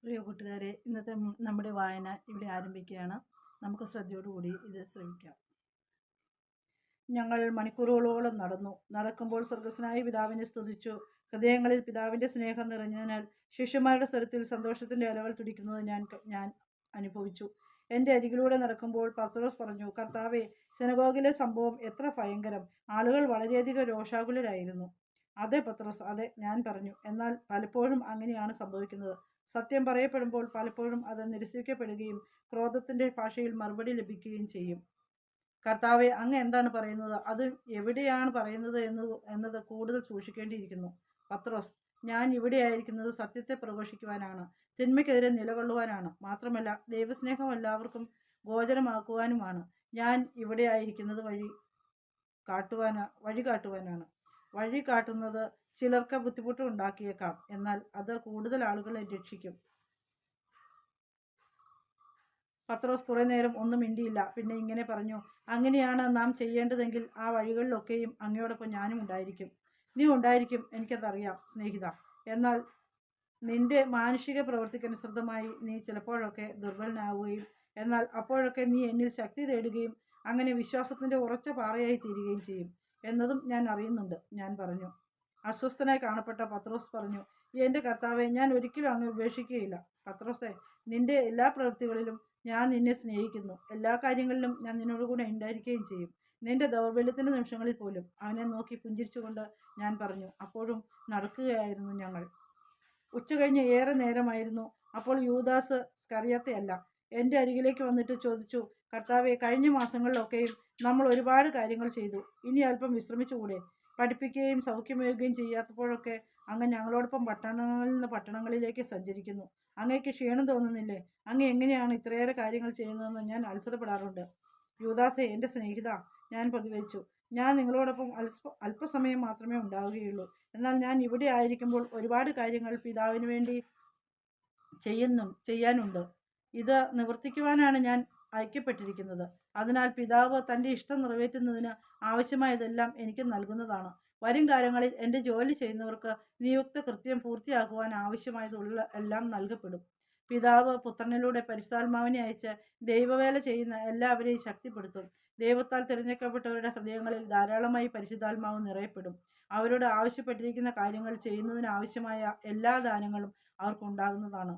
പ്രിയ കൂട്ടുകാരെ, ഇന്നത്തെ നമ്മുടെ വായന ഇവിടെ ആരംഭിക്കുകയാണ്. നമുക്ക് ശ്രദ്ധയോടുകൂടി ഇത് ശ്രമിക്കാം. ഞങ്ങൾ മണിക്കൂറുകളോളം നടന്നു. നടക്കുമ്പോൾ സ്വർഗസ്നായ പിതാവിനെ സ്തുതിച്ചു. ഹൃദയങ്ങളിൽ പിതാവിൻ്റെ സ്നേഹം നിറഞ്ഞതിനാൽ ശിഷ്യന്മാരുടെ സ്വരത്തിൽ സന്തോഷത്തിൻ്റെ അലകൾ തുടിക്കുന്നത് ഞാൻ അനുഭവിച്ചു. എൻ്റെ അരികിലൂടെ നടക്കുമ്പോൾ പത്രോസ് പറഞ്ഞു, കർത്താവേ, സിനഗോഗിലെ സംഭവം എത്ര ഭയങ്കരം! ആളുകൾ വളരെയധികം രോഷാകുലരായിരുന്നു. അതെ പത്രോസ്, അതെ, ഞാൻ പറഞ്ഞു. എന്നാൽ പലപ്പോഴും അങ്ങനെയാണ് സംഭവിക്കുന്നത്. സത്യം പറയപ്പെടുമ്പോൾ പലപ്പോഴും അത് നിരസിക്കപ്പെടുകയും ക്രോധത്തിൻ്റെ ഭാഷയിൽ മറുപടി ലഭിക്കുകയും ചെയ്യും. കർത്താവെ, അങ്ങ് എന്താണ് പറയുന്നത്? അത് എവിടെയാണ് പറയുന്നത് എന്നത് കൂടുതൽ സൂക്ഷിക്കേണ്ടിയിരിക്കുന്നു. പത്രോസ്, ഞാൻ ഇവിടെയായിരിക്കുന്നത് സത്യത്തെ പ്രഘോഷിക്കുവാനാണ്, തിന്മയ്ക്കെതിരെ നിലകൊള്ളുവാനാണ്. മാത്രമല്ല, ദൈവസ്നേഹം എല്ലാവർക്കും ഗോചരമാക്കുവാനുമാണ്. ഞാൻ ഇവിടെയായിരിക്കുന്നത് വഴി കാട്ടുവാനാണ്. വഴി കാട്ടുന്നത് ചിലർക്ക് ബുദ്ധിമുട്ട് ഉണ്ടാക്കിയേക്കാം, എന്നാൽ അത് കൂടുതൽ ആളുകളെ രക്ഷിക്കും. പത്രോസ് കുറേ നേരം ഒന്നും മിണ്ടിയില്ല. പിന്നെ ഇങ്ങനെ പറഞ്ഞു, അങ്ങനെയാണ് നാം ചെയ്യേണ്ടതെങ്കിൽ ആ വഴികളിലൊക്കെയും അങ്ങയോടൊപ്പം ഞാനും ഉണ്ടായിരിക്കും. നീ ഉണ്ടായിരിക്കും, എനിക്കതറിയാം സ്നേഹിത. എന്നാൽ നിന്റെ മാനുഷിക പ്രവൃത്തിക്കനുസൃതമായി നീ ചിലപ്പോഴൊക്കെ ദുർബലനാവുകയും എന്നാൽ അപ്പോഴൊക്കെ നീ എന്നിൽ ശക്തി തേടുകയും അങ്ങനെ വിശ്വാസത്തിൻ്റെ ഉറച്ച പാറയായി തീരുകയും ചെയ്യും എന്നതും ഞാൻ അറിയുന്നുണ്ട്. ഞാൻ പറഞ്ഞു. അസ്വസ്ഥനായി കാണപ്പെട്ട പത്രോസ് പറഞ്ഞു, എൻ്റെ കർത്താവെ, ഞാൻ ഒരിക്കലും അങ്ങ് ഉപേക്ഷിക്കുകയില്ല. പത്രോസെ, നിന്റെ എല്ലാ പ്രവൃത്തികളിലും ഞാൻ നിന്നെ സ്നേഹിക്കുന്നു. എല്ലാ കാര്യങ്ങളിലും ഞാൻ നിന്നോടുകൂടെ ഉണ്ടായിരിക്കുകയും ചെയ്യും. നിന്റെ ദൗർബല്യത്തിൻ്റെ നിമിഷങ്ങളിൽ പോലും. അവനെ നോക്കി പുഞ്ചിരിച്ചുകൊണ്ട് ഞാൻ പറഞ്ഞു. അപ്പോഴും നടക്കുകയായിരുന്നു ഞങ്ങൾ. ഉച്ചകഴിഞ്ഞ് ഏറെ നേരമായിരുന്നു. അപ്പോൾ യൂദാസ് സ്കറിയാത്തയല്ല എൻ്റെ അരികിലേക്ക് വന്നിട്ട് ചോദിച്ചു, കർത്താവെ, കഴിഞ്ഞ മാസങ്ങളിലൊക്കെയും നമ്മൾ ഒരുപാട് കാര്യങ്ങൾ ചെയ്തു. ഇനി അല്പം വിശ്രമിച്ചുകൂടെ? പഠിപ്പിക്കുകയും സൗഖ്യമേകുകയും ചെയ്യാത്തപ്പോഴൊക്കെ അങ്ങ് ഞങ്ങളോടൊപ്പം പട്ടണങ്ങളിൽ നിന്ന് പട്ടണങ്ങളിലേക്ക് സഞ്ചരിക്കുന്നു. അങ്ങേക്ക് ക്ഷീണം തോന്നുന്നില്ലേ? അങ്ങ് എങ്ങനെയാണ് ഇത്രയേറെ കാര്യങ്ങൾ ചെയ്യുന്നതെന്ന് ഞാൻ അത്ഭുതപ്പെടാറുണ്ട്. യൂദാസെ, എൻ്റെ സ്നേഹിത, ഞാൻ പ്രതിവദിച്ചു, ഞാൻ നിങ്ങളോടൊപ്പം അല്പസമയം മാത്രമേ ഉണ്ടാവുകയുള്ളൂ. എന്നാൽ ഞാൻ ഇവിടെ ആയിരിക്കുമ്പോൾ ഒരുപാട് കാര്യങ്ങൾ പിതാവിന് വേണ്ടി ചെയ്യാനുണ്ട്. ഇത് നിവർത്തിക്കുവാനാണ് ഞാൻ അയക്കപ്പെട്ടിരിക്കുന്നത്. അതിനാൽ പിതാവ് തൻ്റെ ഇഷ്ടം നിറവേറ്റുന്നതിന് ആവശ്യമായതെല്ലാം എനിക്ക് നൽകുന്നതാണ്. വരും കാലങ്ങളിൽ എൻ്റെ ജോലി ചെയ്യുന്നവർക്ക് നിയുക്ത കൃത്യം പൂർത്തിയാക്കുവാൻ ആവശ്യമായതുള്ള എല്ലാം നൽകപ്പെടും. പിതാവ് പുത്രനിലൂടെ പരിശുദ്ധാത്മാവിനെ അയച്ച് ദൈവവേല ചെയ്യുന്ന എല്ലാവരെയും ശക്തിപ്പെടുത്തും. ദൈവത്താൽ തിരഞ്ഞെടുക്കപ്പെട്ടവരുടെ ഹൃദയങ്ങളിൽ ധാരാളമായി പരിശുദ്ധാത്മാവ് നിറയപ്പെടും. അവരോട് ആവശ്യപ്പെട്ടിരിക്കുന്ന കാര്യങ്ങൾ ചെയ്യുന്നതിന് ആവശ്യമായ എല്ലാ ദാനങ്ങളും അവർക്കുണ്ടാകുന്നതാണ്.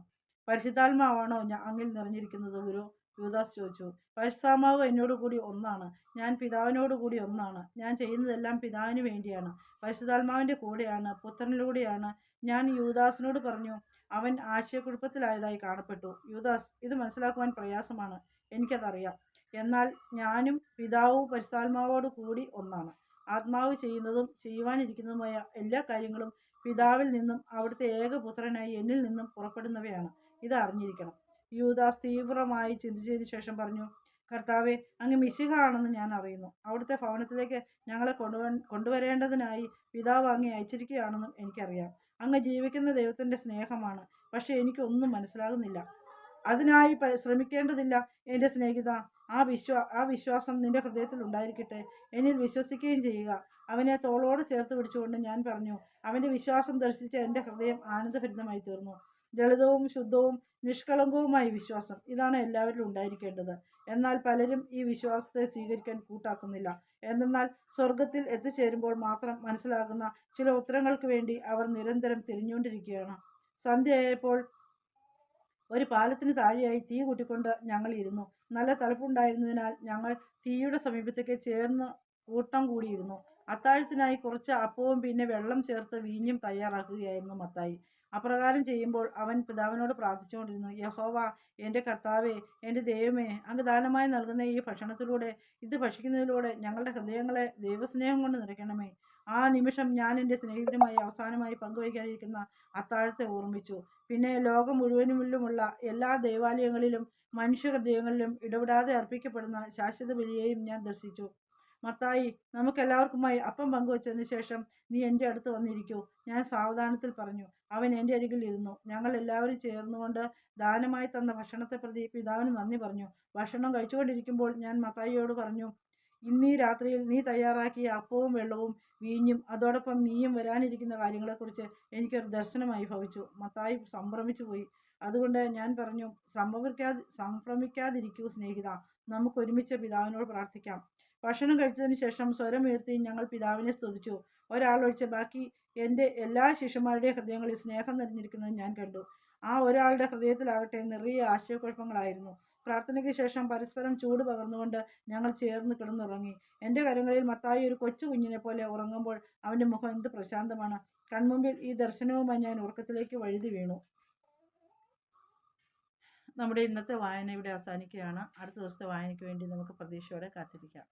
പരിശുദ്ധാത്മാവാണോ അങ്ങിൽ നിറഞ്ഞിരിക്കുന്നത് ഗുരു? യൂദാസ് ചോദിച്ചു. പരിശുദ്ധാത്മാവ് എന്നോടുകൂടി ഒന്നാണ്. ഞാൻ പിതാവിനോടുകൂടി ഒന്നാണ്. ഞാൻ ചെയ്യുന്നതെല്ലാം പിതാവിന് വേണ്ടിയാണ്. പരിശുദ്ധാത്മാവിൻ്റെ കൂടെയാണ്, പുത്രനിലൂടെയാണ്. ഞാൻ യൂദാസിനോട് പറഞ്ഞു. അവൻ ആശയക്കുഴപ്പത്തിലായതായി കാണപ്പെട്ടു. യൂദാസ്, ഇത് മനസ്സിലാക്കുവാൻ പ്രയാസമാണ്, എനിക്കതറിയാം. എന്നാൽ ഞാനും പിതാവും പരിശുദ്ധാത്മാവോട് കൂടി ഒന്നാണ്. ആത്മാവ് ചെയ്യുന്നതും ചെയ്യുവാനിരിക്കുന്നതുമായ എല്ലാ കാര്യങ്ങളും പിതാവിൽ നിന്നും അവിടുത്തെ ഏകപുത്രനായി എന്നിൽ നിന്നും പുറപ്പെടുന്നവയാണ്. ഇത് അറിഞ്ഞിരിക്കണം. യൂദാസ് തീവ്രമായി ചിന്തിച്ചതിന് ശേഷം പറഞ്ഞു, കർത്താവെ, അങ്ങ് മിശിഹ ആണെന്ന് ഞാൻ അറിയുന്നു. അവിടുത്തെ ഭവനത്തിലേക്ക് ഞങ്ങളെ കൊണ്ടുവരേണ്ടതിനായി പിതാവ് അങ്ങേ അയച്ചിരിക്കുകയാണെന്നും എനിക്കറിയാം. അങ്ങ് ജീവിക്കുന്ന ദൈവത്തിൻ്റെ സ്നേഹമാണ്. പക്ഷേ എനിക്കൊന്നും മനസ്സിലാകുന്നില്ല. അതിനായി ശ്രമിക്കേണ്ടതില്ല എൻ്റെ സ്നേഹിത. ആ വിശ്വാസം നിന്റെ ഹൃദയത്തിൽ ഉണ്ടായിരിക്കട്ടെ. എന്നിൽ വിശ്വസിക്കുകയും ചെയ്യുക. അവനെ തോളോട് ചേർത്ത് പിടിച്ചുകൊണ്ട് ഞാൻ പറഞ്ഞു. അവൻ്റെ വിശ്വാസം ദർശിച്ച് എൻ്റെ ഹൃദയം ആനന്ദഭരിതമായി തീർന്നു. ലളിതവും ശുദ്ധവും നിഷ്കളങ്കവുമായ വിശ്വാസം, ഇതാണ് എല്ലാവരിലും ഉണ്ടായിരിക്കേണ്ടത്. എന്നാൽ പലരും ഈ വിശ്വാസത്തെ സ്വീകരിക്കാൻ കൂട്ടാക്കുന്നില്ല. എന്തെന്നാൽ സ്വർഗത്തിൽ എത്തിച്ചേരുമ്പോൾ മാത്രം മനസ്സിലാകുന്ന ചില ഉത്തരങ്ങൾക്ക് വേണ്ടി അവർ നിരന്തരം തിരിഞ്ഞുകൊണ്ടിരിക്കുകയാണ്. സന്ധ്യയായപ്പോൾ ഒരു പാലത്തിന് താഴെയായി തീ കൂട്ടിക്കൊണ്ട് ഞങ്ങൾ ഇരുന്നു. നല്ല തണുപ്പുണ്ടായിരുന്നതിനാൽ ഞങ്ങൾ തീയുടെ സമീപത്തേക്ക് ചേർന്ന് കൂട്ടം കൂടിയിരുന്നു. അത്താഴത്തിനായി കുറച്ച് അപ്പവും പിന്നെ വെള്ളം ചേർത്ത് വീഞ്ഞും തയ്യാറാക്കുകയായിരുന്നു മത്തായി. അപ്രകാരം ചെയ്യുമ്പോൾ അവൻ പിതാവിനോട് പ്രാർത്ഥിച്ചുകൊണ്ടിരുന്നു. യഹോവ, എൻ്റെ കർത്താവേ, എൻ്റെ ദൈവമേ, അങ്ങ് ദാനമായി നൽകുന്ന ഈ ഭക്ഷണത്തിലൂടെ, ഇത് ഭക്ഷിക്കുന്നതിലൂടെ ഞങ്ങളുടെ ഹൃദയങ്ങളെ ദൈവസ്നേഹം കൊണ്ട് നിറയ്ക്കണമേ. ആ നിമിഷം ഞാൻ എൻ്റെ സ്നേഹിതരുമായി അവസാനമായി പങ്കുവയ്ക്കാനിരിക്കുന്ന അത്താഴത്തെ ഓർമ്മിച്ചു. പിന്നെ ലോകം മുഴുവനിലുമുള്ള എല്ലാ ദൈവാലയങ്ങളിലും മനുഷ്യഹൃദയങ്ങളിലും ഇടപെടാതെ അർപ്പിക്കപ്പെടുന്ന ശാശ്വത ബലിയെയും ഞാൻ ദർശിച്ചു. മത്തായി, നമുക്കെല്ലാവർക്കുമായി അപ്പം പങ്കുവച്ചതിന് ശേഷം നീ എൻ്റെ അടുത്ത് വന്നിരിക്കൂ, ഞാൻ സാവധാനത്തിൽ പറഞ്ഞു. അവൻ എൻ്റെ അരികിൽ ഇരുന്നു. ഞങ്ങൾ എല്ലാവരും ചേർന്നുകൊണ്ട് ദാനമായി തന്ന ഭക്ഷണത്തെ പ്രതി പിതാവിന് നന്ദി പറഞ്ഞു. ഭക്ഷണം കഴിച്ചുകൊണ്ടിരിക്കുമ്പോൾ ഞാൻ മത്തായിയോട് പറഞ്ഞു, ഇന്നീ രാത്രിയിൽ നീ തയ്യാറാക്കിയ അപ്പവും വെള്ളവും വീഞ്ഞും അതോടൊപ്പം നീയും വരാനിരിക്കുന്ന കാര്യങ്ങളെക്കുറിച്ച് എനിക്കൊരു ദർശനമായി ഭവിച്ചു. മത്തായി സംഭ്രമിച്ചു പോയി. അതുകൊണ്ട് ഞാൻ പറഞ്ഞു, സംഭ്രമിക്കാതിരിക്കൂ സ്നേഹിത, നമുക്ക് ഒരുമിച്ച് പിതാവിനോട് പ്രാർത്ഥിക്കാം. ഭക്ഷണം കഴിച്ചതിന് ശേഷം സ്വരമുയർത്തി ഞങ്ങൾ പിതാവിനെ സ്തുതിച്ചു. ഒരാൾ ഒഴിച്ച് ബാക്കി എൻ്റെ എല്ലാ ശിഷ്യന്മാരുടെയും ഹൃദയങ്ങളിൽ സ്നേഹം നിറഞ്ഞിരിക്കുന്നത് ഞാൻ കണ്ടു. ആ ഒരാളുടെ ഹൃദയത്തിലാകട്ടെ നിറയെ ആശയക്കുഴപ്പങ്ങളായിരുന്നു. പ്രാർത്ഥനയ്ക്ക് ശേഷം പരസ്പരം ചൂട് പകർന്നുകൊണ്ട് ഞങ്ങൾ ചേർന്ന് കിടന്നുറങ്ങി. എൻ്റെ കരങ്ങളിൽ മത്തായി ഒരു കൊച്ചു കുഞ്ഞിനെ പോലെ ഉറങ്ങുമ്പോൾ അവൻ്റെ മുഖം എന്ത് പ്രശാന്തമാണ്. കൺമുമ്പിൽ ഈ ദർശനവുമായി ഞാൻ ഉറക്കത്തിലേക്ക് വഴുതി വീണു. നമ്മുടെ ഇന്നത്തെ വായന ഇവിടെ അവസാനിക്കുകയാണ്. അടുത്ത ദിവസത്തെ വായനയ്ക്ക് വേണ്ടി നമുക്ക് പ്രതീക്ഷയോടെ കാത്തിരിക്കാം.